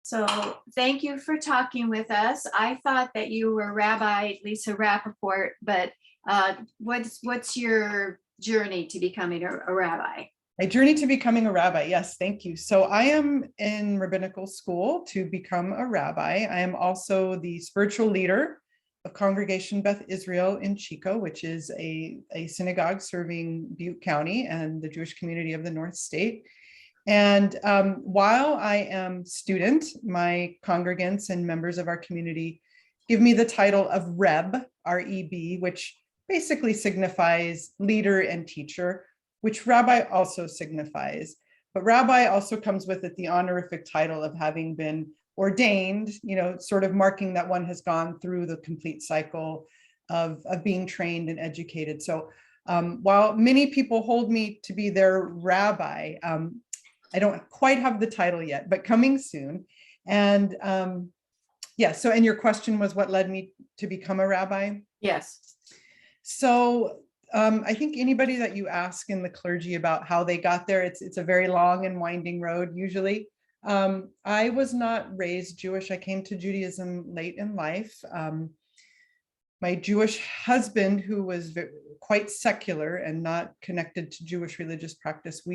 So thank you for talking with us. I thought that you were Rabbi Lisa Rappaport, but what's your journey to becoming a rabbi? My journey to becoming a rabbi. Yes, thank you. So I am in rabbinical school to become a rabbi. I am also the spiritual leader of Congregation Beth Israel in Chico, which is a synagogue serving Butte County and the Jewish community of the North State. And while I am student, my congregants and members of our community give me the title of Reb, R-E-B, which basically signifies leader and teacher, which rabbi also signifies. But rabbi also comes with it the honorific title of having been ordained, sort of marking that one has gone through the complete cycle of being trained and educated. So while many people hold me to be their rabbi, I don't quite have the title yet, but coming soon. And and your question was what led me to become a rabbi? Yes. So I think anybody that you ask in the clergy about how they got there, it's a very long and winding road usually. I was not raised Jewish. I came to Judaism late in life. My Jewish husband, who was quite secular and not connected to Jewish religious practice,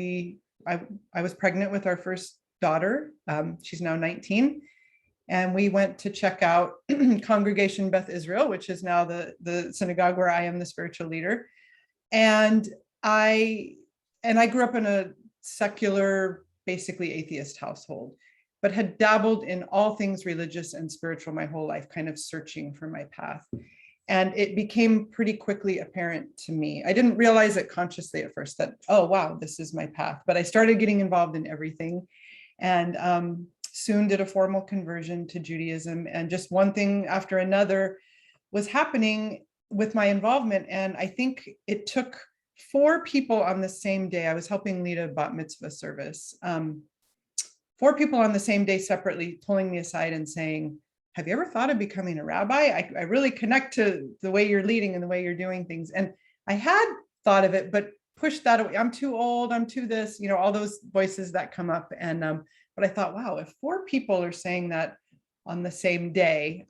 I was pregnant with our first daughter. She's now 19. And we went to check out Congregation Beth Israel, which is now the synagogue where I am the spiritual leader. And I grew up in a secular, basically atheist household, but had dabbled in all things religious and spiritual my whole life, kind of searching for my path. And it became pretty quickly apparent to me. I didn't realize it consciously at first that, oh, wow, this is my path. But I started getting involved in everything and soon did a formal conversion to Judaism. And just one thing after another was happening with my involvement. And I think it took 4 people on the same day. I was helping lead a bat mitzvah service. 4 people on the same day separately pulling me aside and saying, have you ever thought of becoming a rabbi? I really connect to the way you're leading and the way you're doing things. And I had thought of it, but pushed that away. I'm too old, I'm too this, all those voices that come up. And but I thought, wow, if 4 people are saying that on the same day,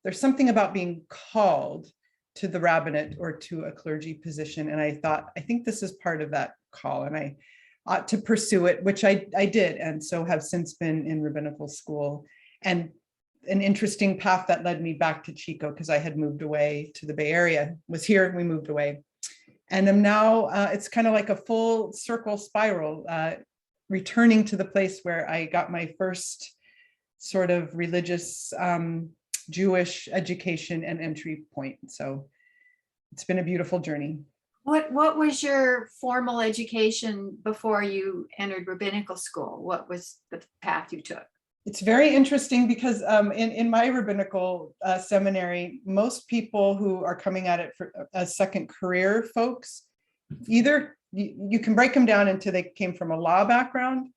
there's something about being called to the rabbinate or to a clergy position. And I thought, I think this is part of that call and I ought to pursue it, which I did. And so have since been in rabbinical school. And an interesting path that led me back to Chico because I had moved away to the Bay Area, was here, we moved away. And I'm now, it's kind of like a full circle spiral, returning to the place where I got my first sort of religious Jewish education and entry point. So it's been a beautiful journey. What was your formal education before you entered rabbinical school? What was the path you took? It's very interesting because in my rabbinical seminary, most people who are coming at it for as second career folks, either you can break them down into they came from a law background,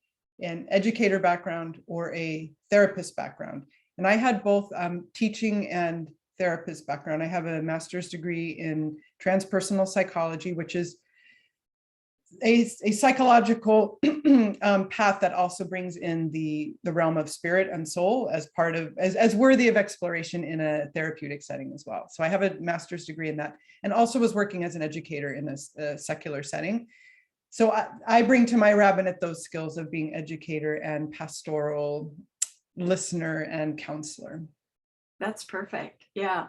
an educator background, or a therapist background. And I had both teaching and therapist background. I have a master's degree in transpersonal psychology, which is a psychological path that also brings in the realm of spirit and soul as part of, as worthy of exploration in a therapeutic setting as well. So I have a master's degree in that and also was working as an educator in a secular setting. So I bring to my rabbinate those skills of being educator and pastoral listener and counselor. That's perfect. Yeah.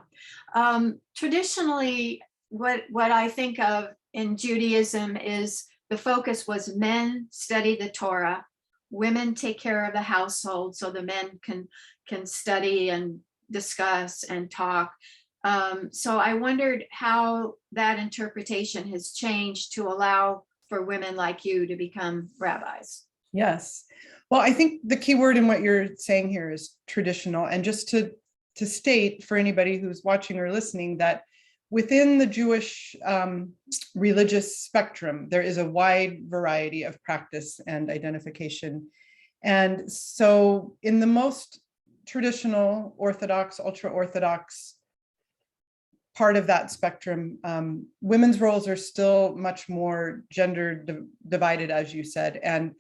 Traditionally, what I think of in Judaism is the focus was men study the Torah, women take care of the household so the men can study and discuss and talk. So I wondered how that interpretation has changed to allow for women like you to become rabbis. Yes. Well, I think the key word in what you're saying here is traditional. And just to state for anybody who's watching or listening that within the Jewish religious spectrum, there is a wide variety of practice and identification. And so in the most traditional Orthodox, ultra-Orthodox part of that spectrum, women's roles are still much more gender divided, as you said. And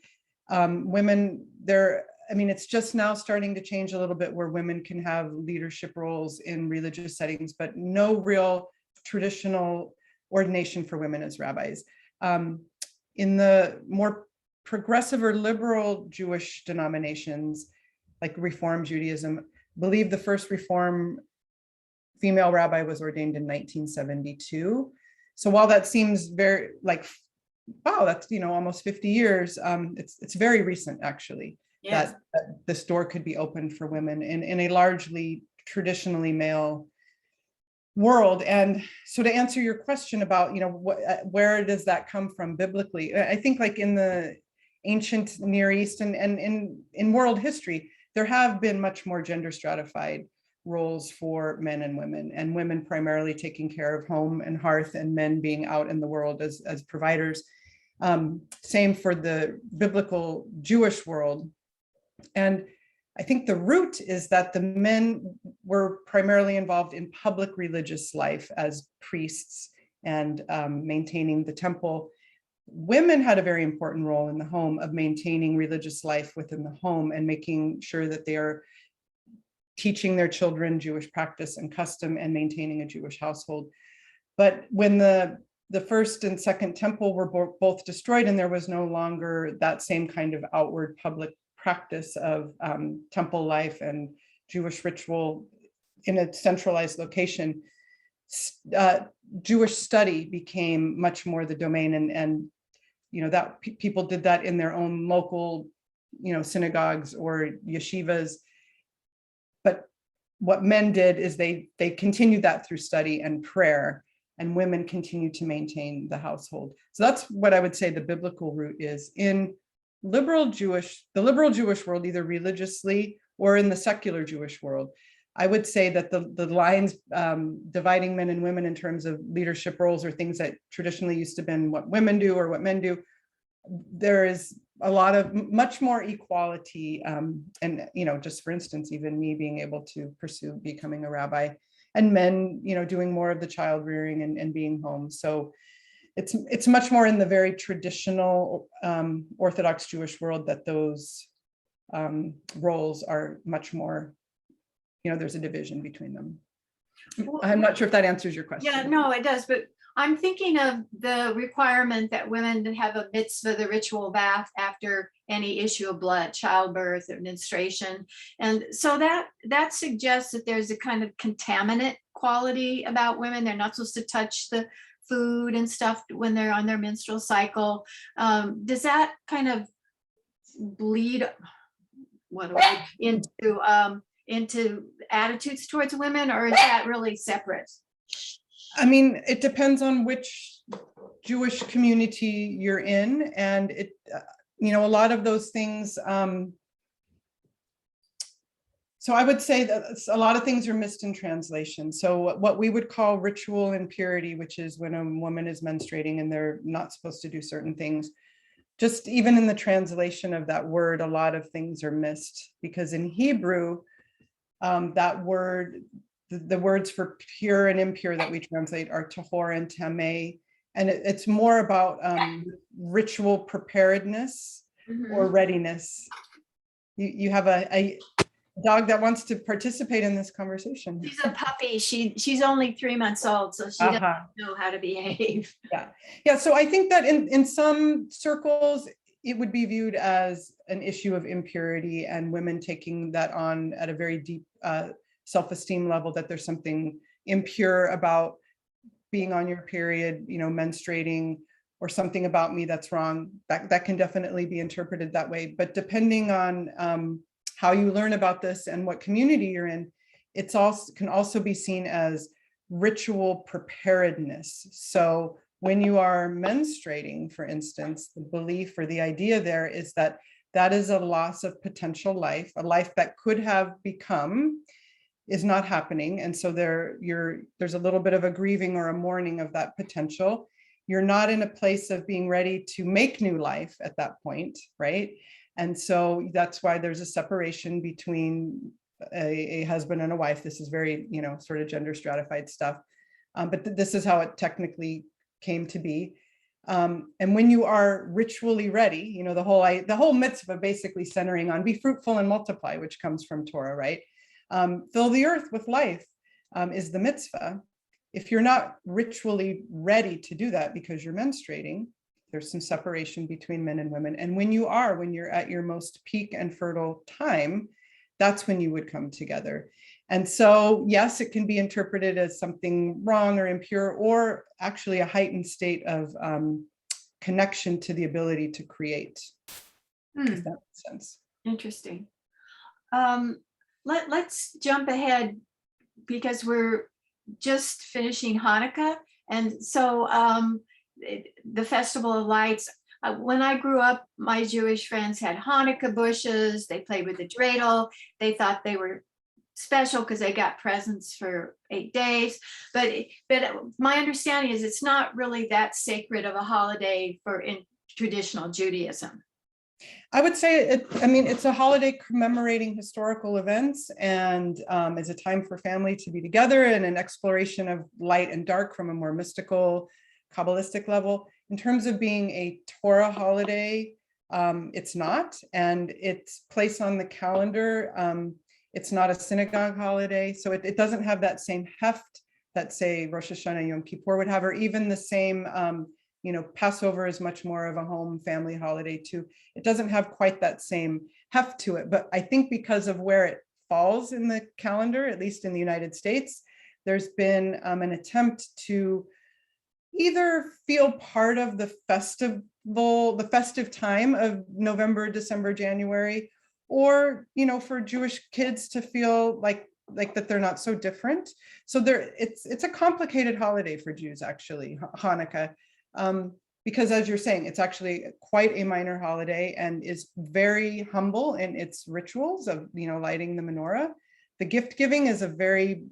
women, they're I mean, it's just now starting to change a little bit where women can have leadership roles in religious settings, but no real traditional ordination for women as rabbis. In the more progressive or liberal Jewish denominations, like Reform Judaism, believe the first Reform female rabbi was ordained in 1972. So while that seems very like, wow, that's, almost 50 years, it's very recent actually. Yes. That this door could be opened for women in a largely traditionally male world. And so to answer your question about, where does that come from biblically? I think like in the ancient Near East and in world history, there have been much more gender stratified roles for men and women primarily taking care of home and hearth, and men being out in the world as providers. Same for the biblical Jewish world. And I think the root is that the men were primarily involved in public religious life as priests and maintaining the temple. Women had a very important role in the home of maintaining religious life within the home and making sure that they are teaching their children Jewish practice and custom and maintaining a Jewish household. But when the first and second temple were both destroyed and there was no longer that same kind of outward public practice of temple life and Jewish ritual in a centralized location, Jewish study became much more the domain, and that people did that in their own local, synagogues or yeshivas. But what men did is they continued that through study and prayer, and women continued to maintain the household. So that's what I would say the biblical root is. In the liberal Jewish world, either religiously or in the secular Jewish world, I would say that the lines dividing men and women in terms of leadership roles or things that traditionally used to have been what women do or what men do, there is a lot of much more equality. And, just for instance, even me being able to pursue becoming a rabbi, and men, doing more of the child rearing and being home. So it's much more in the very traditional Orthodox Jewish world that those roles are much more, there's a division between them. I'm not sure if that answers your question. Yeah, no, it does. But I'm thinking of the requirement that women have a mitzvah, the ritual bath after any issue of blood, childbirth, or menstruation. And so that suggests that there's a kind of contaminant quality about women. They're not supposed to touch the food and stuff when they're on their menstrual cycle. Does that kind of bleed into attitudes towards women, or is that really separate? I mean, it depends on which Jewish community you're in, and it, a lot of those things. So I would say that a lot of things are missed in translation. So what we would call ritual impurity, which is when a woman is menstruating and they're not supposed to do certain things, just even in the translation of that word, a lot of things are missed, because in Hebrew, that word, the words for pure and impure that we translate are tahor and tameh, and it's more about ritual preparedness or readiness. You have a dog that wants to participate in this conversation. She's a puppy. She's only 3 months old, so she doesn't know how to behave. Yeah. So I think that in some circles, it would be viewed as an issue of impurity, and women taking that on at a very deep self-esteem level, that there's something impure about being on your period, menstruating, or something about me that's wrong. That can definitely be interpreted that way. But depending on how you learn about this and what community you're in, it can also be seen as ritual preparedness. So when you are menstruating, for instance, the belief or the idea there is that that is a loss of potential life, a life that could have become is not happening. And so there's a little bit of a grieving or a mourning of that potential. You're not in a place of being ready to make new life at that point, right? And so that's why there's a separation between a husband and a wife. This is very, sort of gender stratified stuff. But this is how it technically came to be. And when you are ritually ready, you know, the whole mitzvah basically centering on be fruitful and multiply, which comes from Torah, right? Fill the earth with life is the mitzvah. If you're not ritually ready to do that because you're menstruating, there's some separation between men and women. And when you're at your most peak and fertile time, that's when you would come together. And so, yes, it can be interpreted as something wrong or impure, or actually a heightened state of connection to the ability to create. Does that make sense? Interesting. Let's jump ahead because we're just finishing Hanukkah. And so the Festival of Lights, when I grew up, my Jewish friends had Hanukkah bushes. They played with the dreidel. They thought they were special because they got presents for 8 days. But my understanding is it's not really that sacred of a holiday in traditional Judaism. I would say it's a holiday commemorating historical events, and is a time for family to be together and an exploration of light and dark from a more mystical, Kabbalistic level. In terms of being a Torah holiday, it's not, and its place on the calendar, it's not a synagogue holiday, so it doesn't have that same heft that, say, Rosh Hashanah, Yom Kippur would have, or even the same, Passover is much more of a home family holiday too. It doesn't have quite that same heft to it, but I think because of where it falls in the calendar, at least in the United States, there's been an attempt to either feel part of the festive time of November, December, January, or, for Jewish kids to feel like that they're not so different. So it's a complicated holiday for Jews, actually, Hanukkah, because as you're saying, it's actually quite a minor holiday and is very humble in its rituals of, lighting the menorah. The gift giving is a very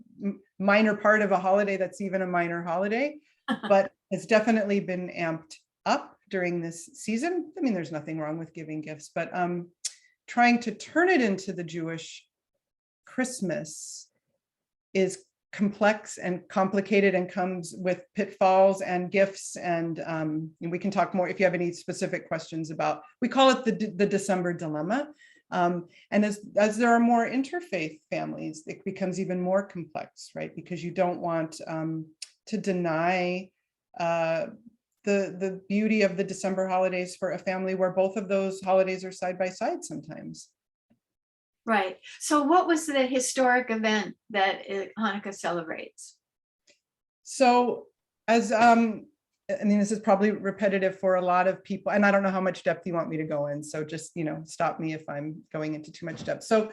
minor part of a holiday that's even a minor holiday, but it's definitely been amped up during this season. I mean, there's nothing wrong with giving gifts, but trying to turn it into the Jewish Christmas is complex and complicated and comes with pitfalls and gifts. And we can talk more if you have any specific questions about, we call it the December dilemma. And as there are more interfaith families, it becomes even more complex, right? Because you don't want to deny the beauty of the December holidays for a family where both of those holidays are side by side sometimes. Right. So what was the historic event that Hanukkah celebrates? So as, this is probably repetitive for a lot of people, and I don't know how much depth you want me to go in. So just, stop me if I'm going into too much depth. So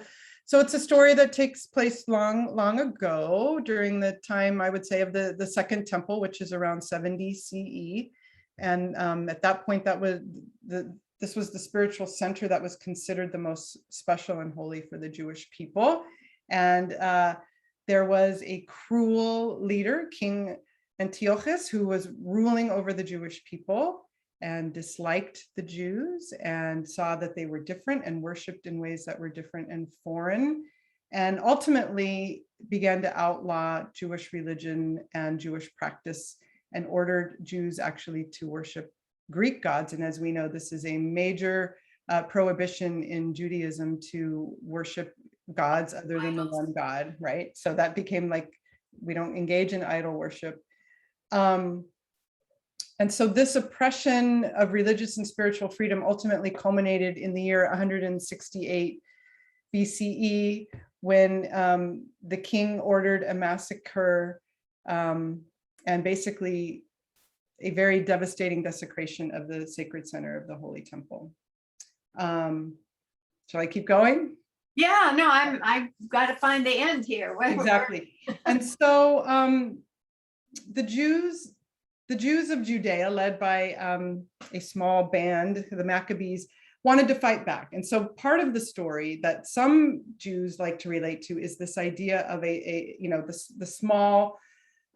it's a story that takes place long, long ago during the time, I would say, of the Second Temple, which is around 70 CE. And at that point, this was the spiritual center that was considered the most special and holy for the Jewish people. And there was a cruel leader, King Antiochus, who was ruling over the Jewish people and disliked the Jews and saw that they were different and worshiped in ways that were different and foreign, and ultimately began to outlaw Jewish religion and Jewish practice and ordered Jews actually to worship Greek gods. And as we know, this is a major prohibition in Judaism to worship gods other than the one God, right? So that became like, we don't engage in idol worship. And so this oppression of religious and spiritual freedom ultimately culminated in the year 168 BCE, when the king ordered a massacre and basically a very devastating desecration of the sacred center of the Holy Temple. Shall I keep going? Yeah, no, I've got to find the end here. Exactly. And so the Jews of Judea, led by a small band, the Maccabees, wanted to fight back. And so part of the story that some Jews like to relate to is this idea of the small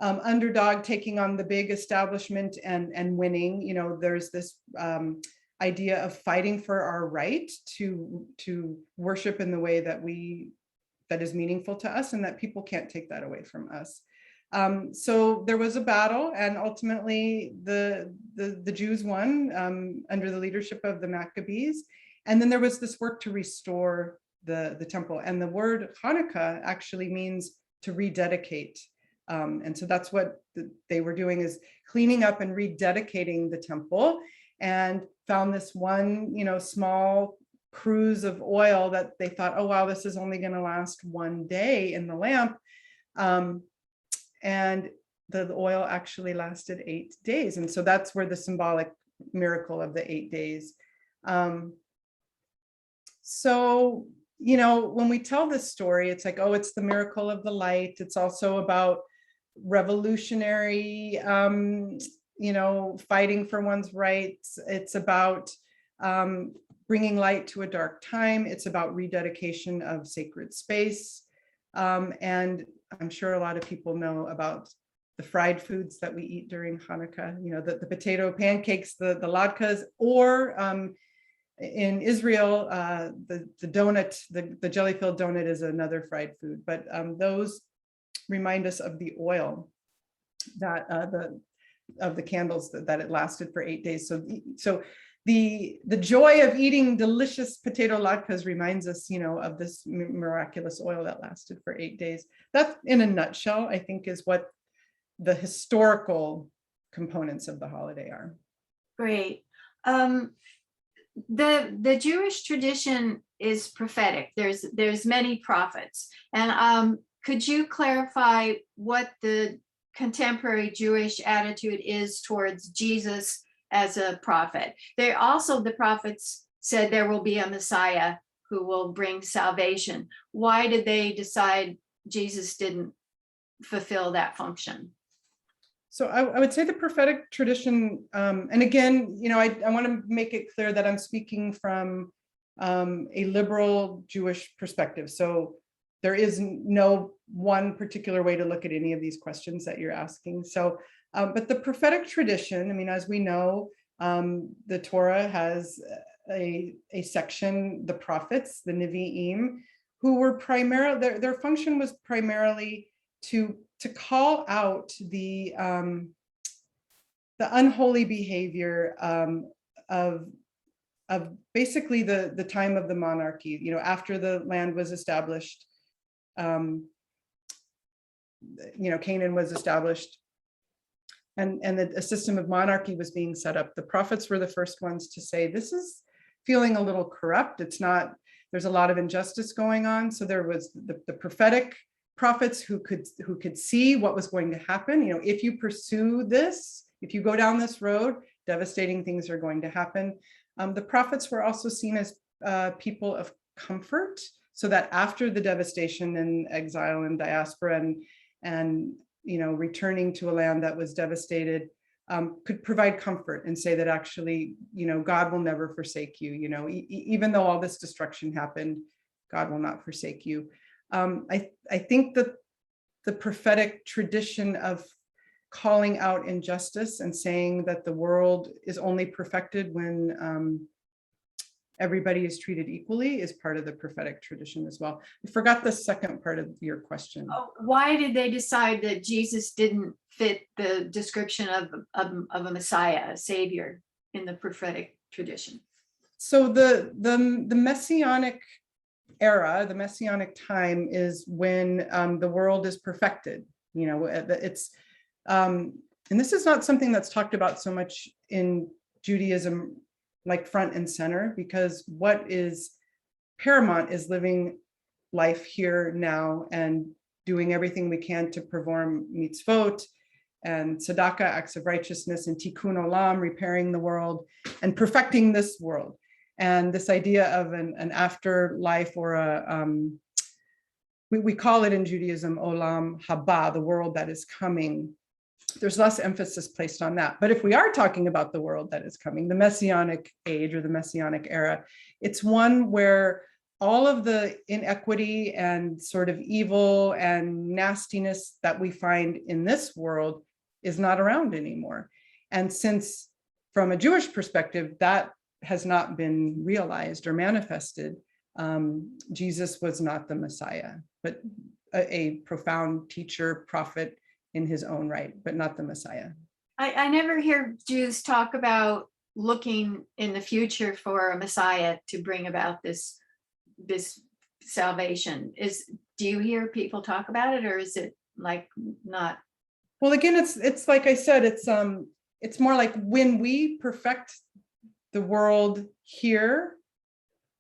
underdog taking on the big establishment and winning. There's this idea of fighting for our right to worship in the way that is meaningful to us, and that people can't take that away from us. So there was a battle, and ultimately the Jews won under the leadership of the Maccabees. And then there was this work to restore the temple. And the word Hanukkah actually means to rededicate. And so that's what they were doing, is cleaning up and rededicating the temple, and found this one, small cruse of oil that they thought, oh, wow, this is only going to last one day in the lamp. And the oil actually lasted 8 days. And so that's where the symbolic miracle of the 8 days. So, when we tell this story, it's like, oh, it's the miracle of the light. It's also about revolutionary, fighting for one's rights. It's about bringing light to a dark time. It's about rededication of sacred space. And I'm sure a lot of people know about the fried foods that we eat during Hanukkah, the potato pancakes, the latkes, or in Israel, the donut, the jelly-filled donut is another fried food. But those remind us of the oil that of the candles that it lasted for 8 days. So the joy of eating delicious potato latkes reminds us, of this miraculous oil that lasted for 8 days. That, in a nutshell, I think, is what the historical components of the holiday are. Great. The Jewish tradition is prophetic. There's many prophets. And could you clarify what the contemporary Jewish attitude is towards Jesus as a prophet? The prophets said there will be a Messiah who will bring salvation. Why did they decide Jesus didn't fulfill that function? So I would say the prophetic tradition, and again, I want to make it clear that I'm speaking from a liberal Jewish perspective. So there is no one particular way to look at any of these questions that you're asking. So, but the prophetic tradition, as we know, the Torah has a section, the prophets, the Nevi'im, who were primarily, their function was primarily to call out the unholy behavior of basically the time of the monarchy, after the land was established, Canaan was established, and a system of monarchy was being set up. The prophets were the first ones to say, this is feeling a little corrupt. It's not, there's a lot of injustice going on. So there was the prophetic prophets who could see what was going to happen. If you pursue this, if you go down this road, devastating things are going to happen. The prophets were also seen as people of comfort, so that after the devastation and exile and diaspora and returning to a land that was devastated, could provide comfort and say that actually, God will never forsake you. Even though all this destruction happened, God will not forsake you. I think that the prophetic tradition of calling out injustice and saying that the world is only perfected when everybody is treated equally is part of the prophetic tradition as well. I forgot the second part of your question. Oh, why did they decide that Jesus didn't fit the description of a Messiah, a savior, in the prophetic tradition? So the Messianic era, the Messianic time, is when the world is perfected. It's and this is not something that's talked about so much in Judaism, like front and center, because what is paramount is living life here now and doing everything we can to perform mitzvot and tzedakah, acts of righteousness, and tikkun olam, repairing the world and perfecting this world. And this idea of an afterlife, or we call it in Judaism olam haba, the world that is coming. There's less emphasis placed on that. But if we are talking about the world that is coming, the Messianic age or the Messianic era, it's one where all of the inequity and sort of evil and nastiness that we find in this world is not around anymore. And since from a Jewish perspective, that has not been realized or manifested, Jesus was not the Messiah, but a profound teacher, prophet, in his own right, but not the Messiah. I never hear Jews talk about looking in the future for a Messiah to bring about this salvation. Do you hear people talk about it, or is it like not? Well, again, it's like I said, it's more like when we perfect the world here,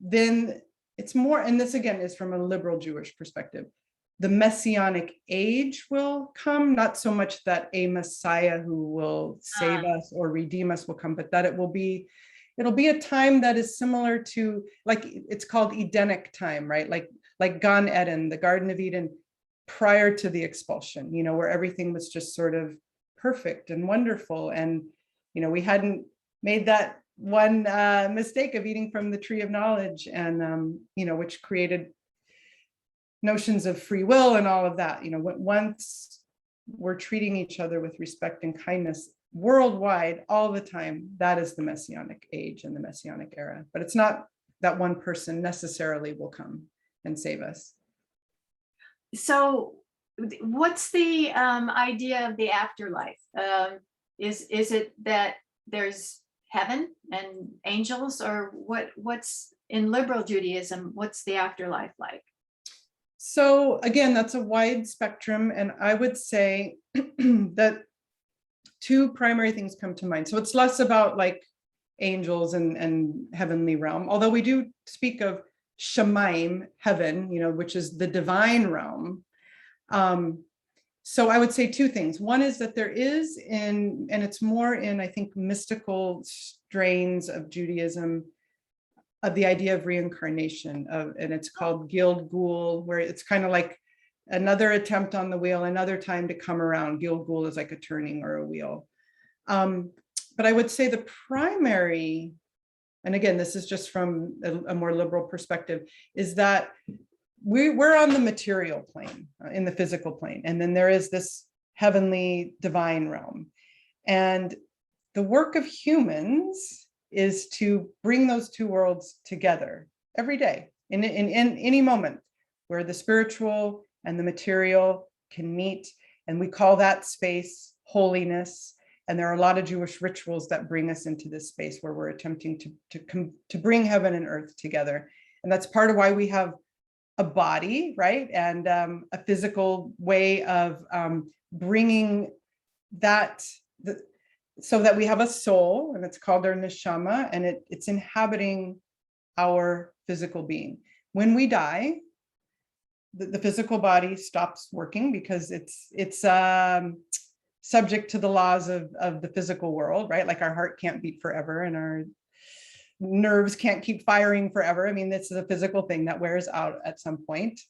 then it's more, and this again is from a liberal Jewish perspective, the messianic age will come, not so much that a Messiah who will save us or redeem us will come, but that it'll be a time that is similar to, like, it's called Edenic time, right? Like Gan Eden, the Garden of Eden, prior to the expulsion, where everything was just sort of perfect and wonderful. And, we hadn't made that one mistake of eating from the tree of knowledge, and, which created notions of free will and all of that. Once we're treating each other with respect and kindness worldwide all the time, that is the messianic age and the messianic era. But it's not that one person necessarily will come and save us. So what's the idea of the afterlife? Is it that there's heaven and angels, or what's in liberal Judaism, what's the afterlife like? So again, that's a wide spectrum, and I would say that two primary things come to mind. So it's less about like angels and heavenly realm, although we do speak of Shemaim, heaven, which is the divine realm. So I would say two things. One is that there is and it's more in, I think, mystical strains of Judaism, of the idea of reincarnation, and it's called Gilgul, where it's kind of like another attempt on the wheel, another time to come around. Gilgul is like a turning or a wheel. But I would say the primary, and again, this is just from a more liberal perspective, is that we're on the material plane, in the physical plane, and then there is this heavenly divine realm. And the work of humans is to bring those two worlds together every day, in any moment where the spiritual and the material can meet. And we call that space holiness. And there are a lot of Jewish rituals that bring us into this space where we're attempting to bring heaven and earth together. And that's part of why we have a body, right? And a physical way of bringing that, so that we have a soul, and it's called our neshama, and it's inhabiting our physical being. When we die, the physical body stops working because it's subject to the laws of the physical world, right? Like our heart can't beat forever and our nerves can't keep firing forever. I mean, this is a physical thing that wears out at some point.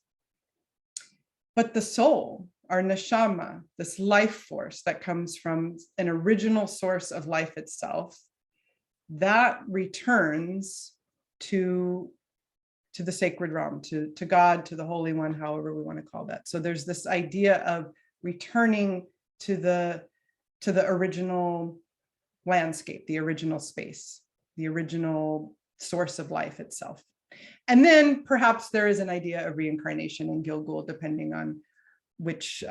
But the soul, our neshama, this life force that comes from an original source of life itself, that returns to the sacred realm, to God, to the Holy One, however we want to call that. So there's this idea of returning to the original landscape, the original space, the original source of life itself. And then perhaps there is an idea of reincarnation in Gilgul, depending on which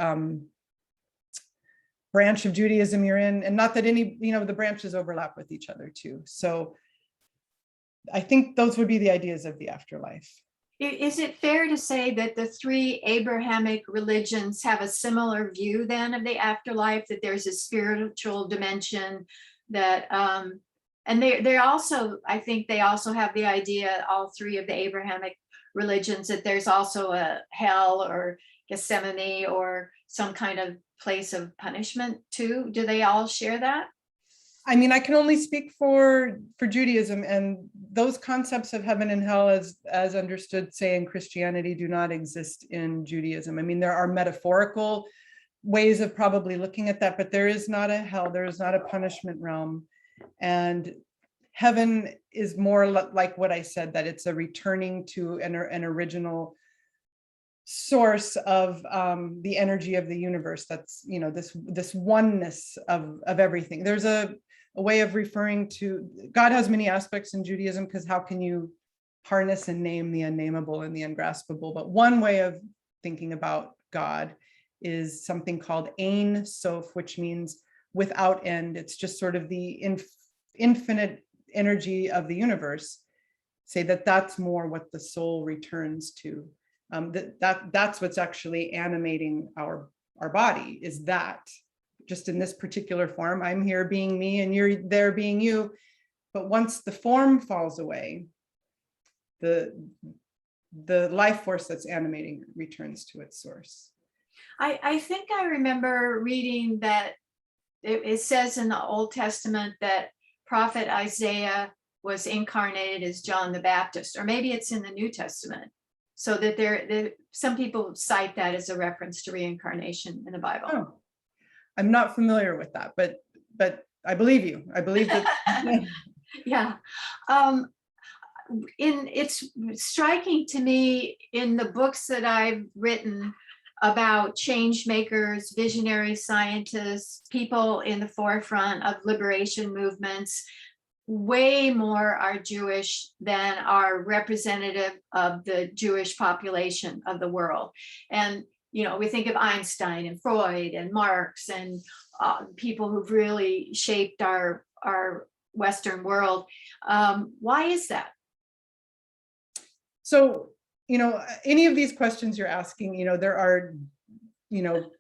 branch of Judaism you're in, and not that any, the branches overlap with each other too. So I think those would be the ideas of the afterlife. Is it fair to say that the three Abrahamic religions have a similar view then of the afterlife, that there's a spiritual dimension that, and they also, I think they also have the idea, all three of the Abrahamic religions, that there's also a hell or Gethsemane or some kind of place of punishment too? Do they all share that? I mean, I can only speak for Judaism, and those concepts of heaven and hell as understood, say, in Christianity, do not exist in Judaism. I mean, there are metaphorical ways of probably looking at that, but there is not a hell, there is not a punishment realm. And heaven is more like what I said, that it's a returning to an original source of the energy of the universe. That's, this oneness of everything. There's a way of referring to God. Has many aspects in Judaism, because how can you harness and name the unnameable and the ungraspable? But one way of thinking about God is something called Ein Sof, which means without end. It's just sort of the infinite energy of the universe. Say that that's more what the soul returns to. That's what's actually animating our body, is that just in this particular form. I'm here being me and you're there being you. But once the form falls away, the life force that's animating returns to its source. I think I remember reading that it says in the Old Testament that prophet Isaiah was incarnated as John the Baptist, or maybe it's in the New Testament. So that some people cite that as a reference to reincarnation in the Bible. Oh, I'm not familiar with that, but I believe you. I believe that. Yeah. It's striking to me in the books that I've written about change makers, visionary scientists, people in the forefront of liberation movements, way more are Jewish than are representative of the Jewish population of the world. And, we think of Einstein and Freud and Marx and people who've really shaped our Western world. Why is that? So, any of these questions you're asking, there are,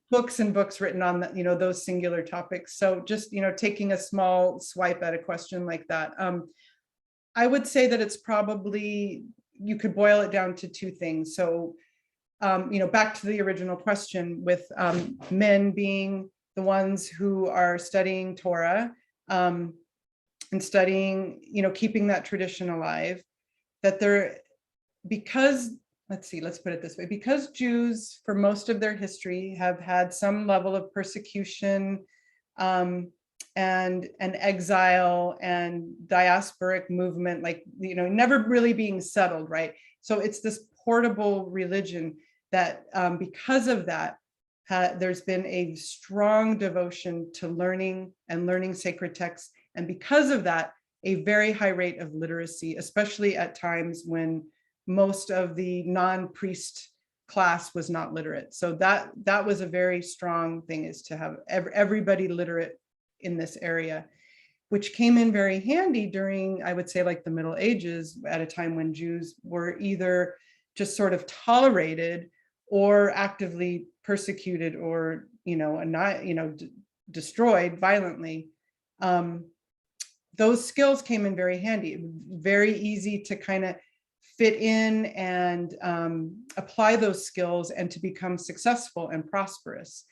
books and books written on that, those singular topics. So just, taking a small swipe at a question like that, I would say that it's probably, you could boil it down to two things. So, back to the original question with men being the ones who are studying Torah and studying, keeping that tradition alive, that they're, because, let's put it this way, because Jews for most of their history have had some level of persecution and exile and diasporic movement, never really being settled, right? So it's this portable religion that because of that, there's been a strong devotion to learning sacred texts. And because of that, a very high rate of literacy, especially at times when most of the non-priest class was not literate. So that was a very strong thing, is to have everybody literate in this area, which came in very handy during, I would say, like the Middle Ages, at a time when Jews were either just sort of tolerated or actively persecuted or, destroyed violently. Those skills came in very handy. Very easy to kind of fit in and apply those skills and to become successful and prosperous.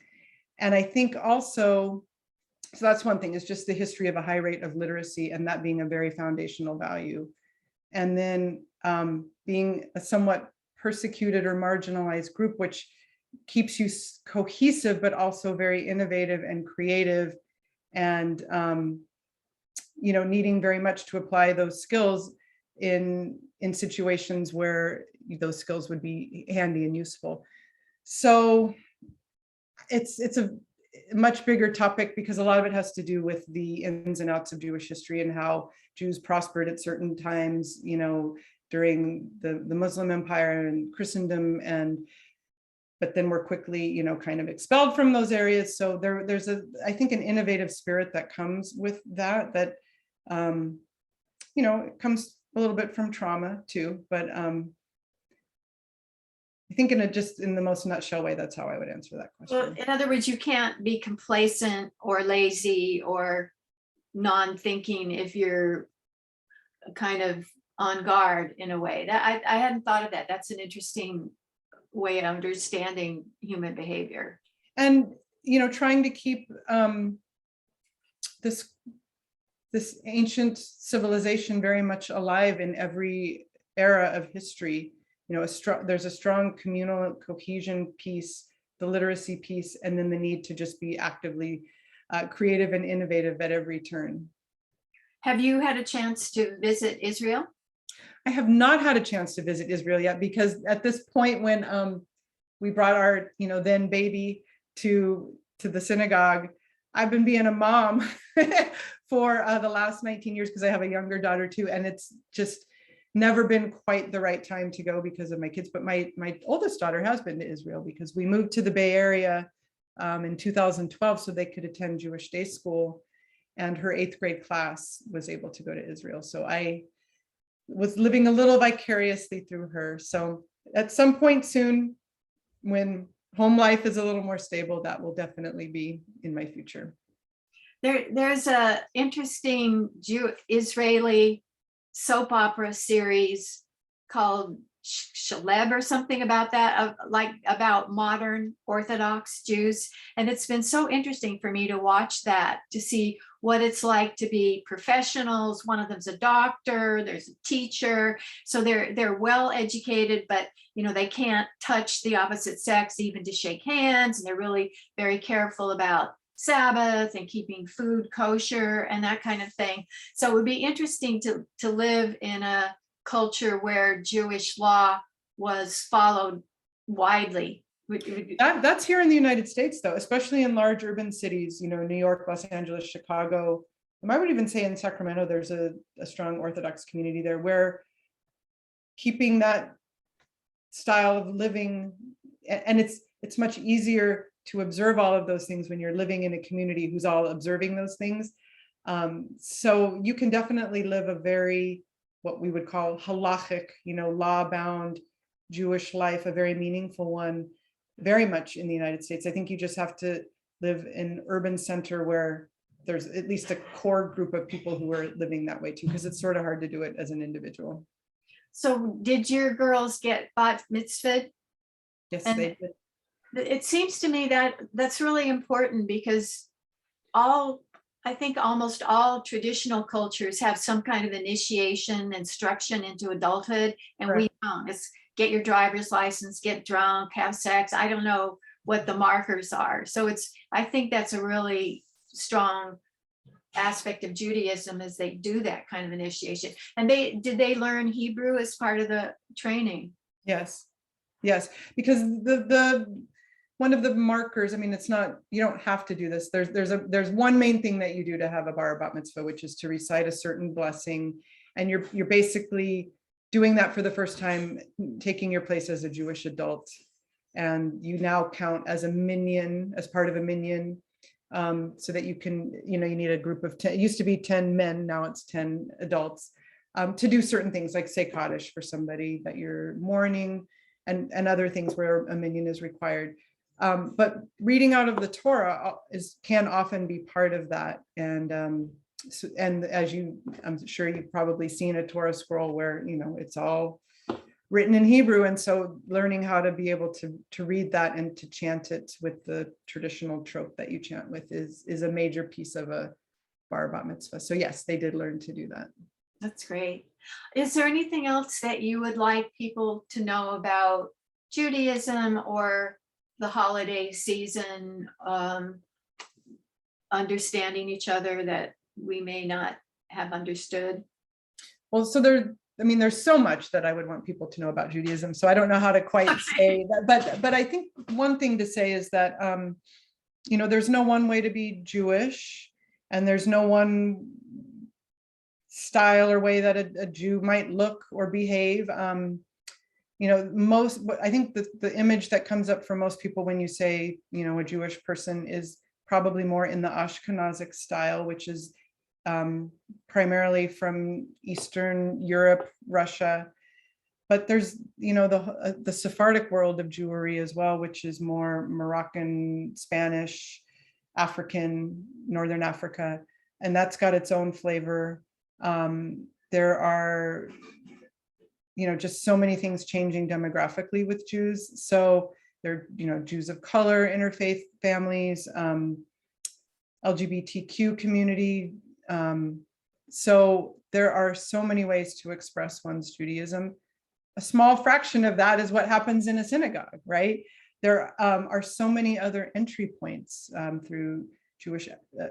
And I think also, so that's one thing, is just the history of a high rate of literacy and that being a very foundational value. And then being a somewhat persecuted or marginalized group, which keeps you cohesive, but also very innovative and creative and, needing very much to apply those skills in situations where those skills would be handy and useful. So it's a much bigger topic, because a lot of it has to do with the ins and outs of Jewish history and how Jews prospered at certain times, during the Muslim Empire and Christendom, but then were quickly, kind of expelled from those areas. So there's I think an innovative spirit that comes with that it comes a little bit from trauma too, but I think in the most nutshell way, that's how I would answer that question. Well, in other words, you can't be complacent or lazy or non-thinking if you're kind of on guard in a way. That I hadn't thought of that. That's an interesting way of understanding human behavior. And trying to keep this ancient civilization very much alive in every era of history. There's a strong communal cohesion piece, the literacy piece, and then the need to just be actively creative and innovative at every turn. Have you had a chance to visit Israel? I have not had a chance to visit Israel yet, because at this point when we brought our then baby to the synagogue, I've been being a mom for the last 19 years, because I have a younger daughter too, and it's just never been quite the right time to go because of my kids, but my oldest daughter has been to Israel because we moved to the Bay Area in 2012 so they could attend Jewish day school, and her 8th grade class was able to go to Israel. So I was living a little vicariously through her. So at some point soon, when home life is a little more stable, that will definitely be in my future. There's a interesting Israeli soap opera series called Shaleb or something about that, like about modern Orthodox Jews. And it's been so interesting for me to watch that, to see what it's like to be professionals. One of them's a doctor, there's a teacher. So they're well educated, but they can't touch the opposite sex even to shake hands. And they're really very careful about Sabbath and keeping food kosher and that kind of thing. So it would be interesting to live in a culture where Jewish law was followed widely. That's here in the United States, though, especially in large urban cities, New York, Los Angeles, Chicago. I would even say in Sacramento, there's a strong Orthodox community there where keeping that style of living, and it's much easier to observe all of those things when you're living in a community who's all observing those things. So you can definitely live a very, what we would call halachic, law-bound Jewish life, a very meaningful one, very much in the United States. I think you just have to live in an urban center where there's at least a core group of people who are living that way too, because it's sort of hard to do it as an individual. So did your girls get bat mitzvah? Yes, they did. It seems to me that that's really important because I think almost all traditional cultures have some kind of initiation, instruction into adulthood, and Right. we don't. It's get your driver's license, get drunk, have sex. I don't know what the markers are. So I think that's a really strong aspect of Judaism, is they do that kind of initiation. And did they learn Hebrew as part of the training? Yes, because the one of the markers, it's not, you don't have to do this. There's one main thing that you do to have a bar bat mitzvah, which is to recite a certain blessing. And you're basically doing that for the first time, taking your place as a Jewish adult. And you now count as a minyan, as part of a minyan, so that you can, you need a group of 10, it used to be 10 men, now it's 10 adults, to do certain things like say Kaddish for somebody that you're mourning, and other things where a minyan is required. But reading out of the Torah can often be part of that. And as I'm sure you've probably seen a Torah scroll where, it's all written in Hebrew. And so learning how to be able to read that and to chant it with the traditional trope that you chant with is a major piece of a bar bat mitzvah. So yes, they did learn to do that. That's great. Is there anything else that you would like people to know about Judaism or the holiday season, understanding each other that we may not have understood? Well, so there's so much that I would want people to know about Judaism. So I don't know how to quite say that, but I think one thing to say is that, there's no one way to be Jewish, and there's no one style or way that a Jew might look or behave. I think the image that comes up for most people when you say, a Jewish person is probably more in the Ashkenazic style, which is primarily from Eastern Europe, Russia. But there's, the Sephardic world of Jewry as well, which is more Moroccan, Spanish, African, Northern Africa, and that's got its own flavor. There are, just so many things changing demographically with Jews. So there are, Jews of color, interfaith families, LGBTQ community. So there are so many ways to express one's Judaism. A small fraction of that is what happens in a synagogue, right? There are so many other entry points through Jewish,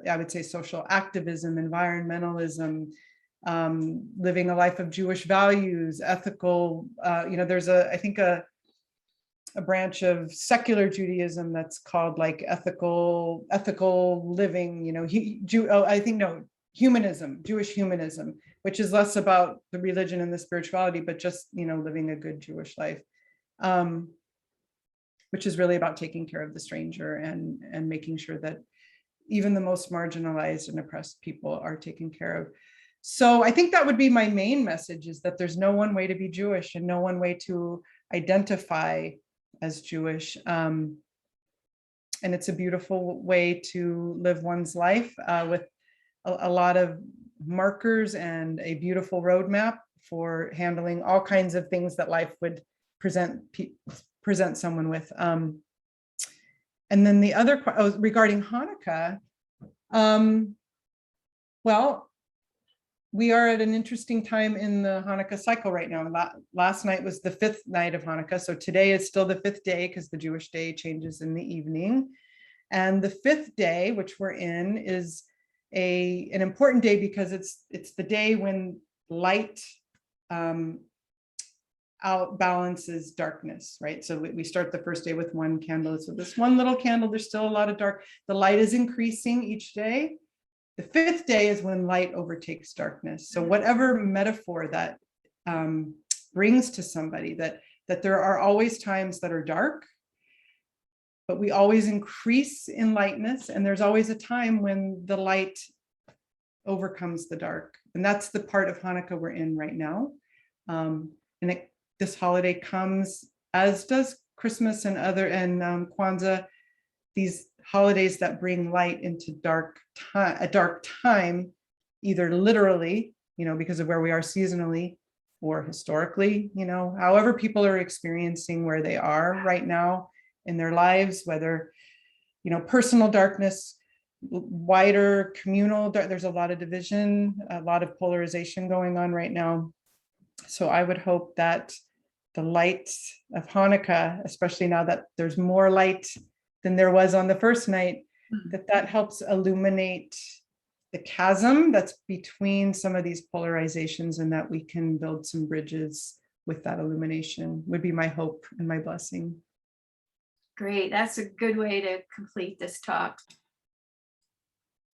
I would say, social activism, environmentalism, living a life of Jewish values, ethical, there's I think a branch of secular Judaism that's called like ethical living, humanism, Jewish humanism, which is less about the religion and the spirituality, but just, living a good Jewish life, which is really about taking care of the stranger and making sure that even the most marginalized and oppressed people are taken care of. So I think that would be my main message, is that there's no one way to be Jewish and no one way to identify as Jewish. And it's a beautiful way to live one's life with a lot of markers and a beautiful roadmap for handling all kinds of things that life would present someone with. And then the other regarding Hanukkah, well, we are at an interesting time in the Hanukkah cycle right now. Last night was the 5th night of Hanukkah. So today is still the 5th day, because the Jewish day changes in the evening. And the 5th day, which we're in, is an important day because it's the day when light outbalances darkness, right? So we start the first day with one candle. So this one little candle, there's still a lot of dark. The light is increasing each day. The 5th day is when light overtakes darkness. So whatever metaphor that brings to somebody, that there are always times that are dark, but we always increase in lightness, and there's always a time when the light overcomes the dark. And that's the part of Hanukkah we're in right now. This holiday comes, as does Christmas and Kwanzaa, these holidays that bring light into a dark time, either literally, because of where we are seasonally, or historically, however people are experiencing where they are right now in their lives, whether, personal darkness, wider communal, there's a lot of division, a lot of polarization going on right now. So I would hope that the light of Hanukkah, especially now that there's more light than there was on the first night, that helps illuminate the chasm that's between some of these polarizations, and that we can build some bridges with that illumination, would be my hope and my blessing. Great. That's a good way to complete this talk.